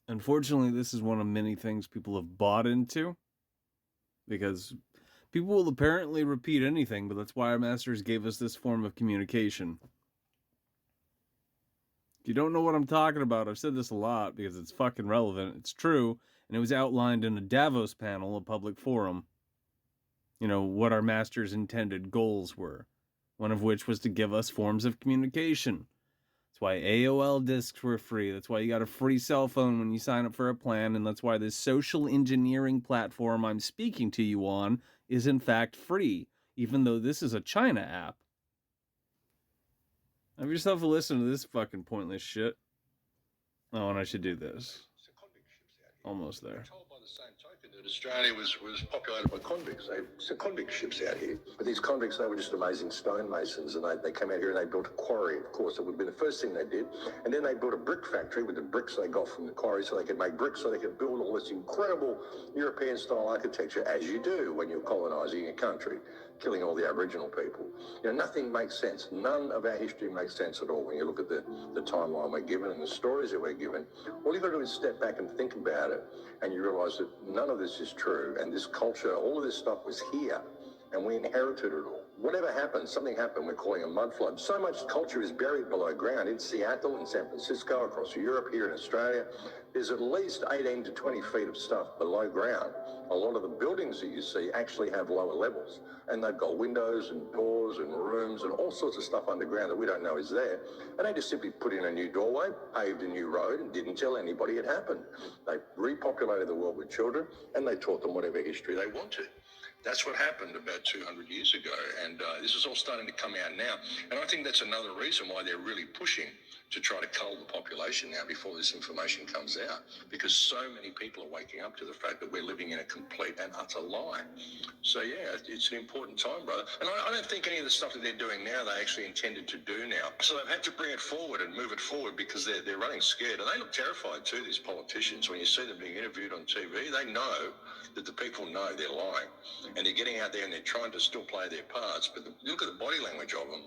Unfortunately, this is one of many things people have bought into, because people will apparently repeat anything, but that's why our masters gave us this form of communication. If you don't know what I'm talking about, I've said this a lot because it's fucking relevant. It's true, and it was outlined in a Davos panel, a public forum. You know, what our masters' intended goals were, one of which was to give us forms of communication. That's why AOL discs were free. That's why you got a free cell phone when you sign up for a plan. And that's why this social engineering platform I'm speaking to you on is in fact free, even though this is a China app. Have yourself a listen to this fucking pointless shit. Oh, and I should do this. Almost there. Australia was populated by convicts. They convict ships out here. But these convicts, they were just amazing stonemasons, and they came out here and they built a quarry. Of course, it would have been the first thing they did. And then they built a brick factory with the bricks they got from the quarry, so they could make bricks, so they could build all this incredible European-style architecture, as you do when you're colonising a country, killing all the Aboriginal people. You know, nothing makes sense. None of our history makes sense at all when you look at the timeline we're given and the stories that we're given. All you've got to do is step back and think about it, and you realise that none of this is true, and this culture, all of this stuff was here, and we inherited it all. Whatever happened, something happened, we're calling a mud flood. So much culture is buried below ground in Seattle, in San Francisco, across Europe, here in Australia. There's at least 18 to 20 feet of stuff below ground. A lot of the buildings that you see actually have lower levels, and they've got windows and doors and rooms and all sorts of stuff underground that we don't know is there. And they just simply put in a new doorway, paved a new road, and didn't tell anybody it happened. They repopulated the world with children, and they taught them whatever history they wanted. That's what happened about 200 years ago, and this is all starting to come out now. And I think that's another reason why they're really pushing to try to cull the population now before this information comes out, because so many people are waking up to the fact that we're living in a complete and utter lie. So yeah, it's an important time, brother. And I don't think any of the stuff that they're doing now they actually intended to do now. So they've had to bring it forward and move it forward because they're running scared, and they look terrified too, these politicians. When you see them being interviewed on TV, they know that the people know they're lying, and they're getting out there and they're trying to still play their parts. But look at the body language of them.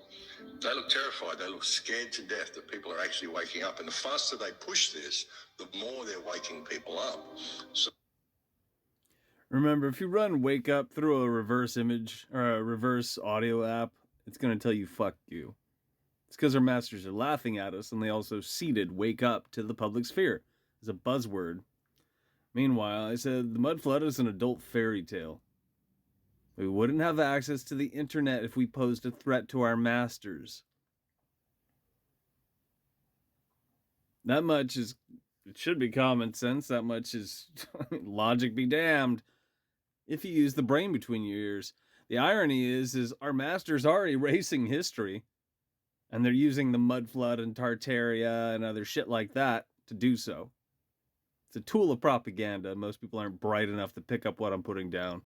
They look terrified. They look scared to death that people are actually waking up. And the faster they push this, the more they're waking people up. So remember, if you run Wake Up through a reverse image or a reverse audio app, it's going to tell you fuck you. It's because our masters are laughing at us, and they also seeded Wake Up to the public sphere as a buzzword. Meanwhile, I said the mud flood is an adult fairy tale. We wouldn't have access to the internet if we posed a threat to our masters. That much is, it should be common sense. That much is logic be damned. If you use the brain between your ears. The irony is our masters are erasing history, and they're using the mud flood and Tartaria and other shit like that to do so. It's a tool of propaganda. Most people aren't bright enough to pick up what I'm putting down.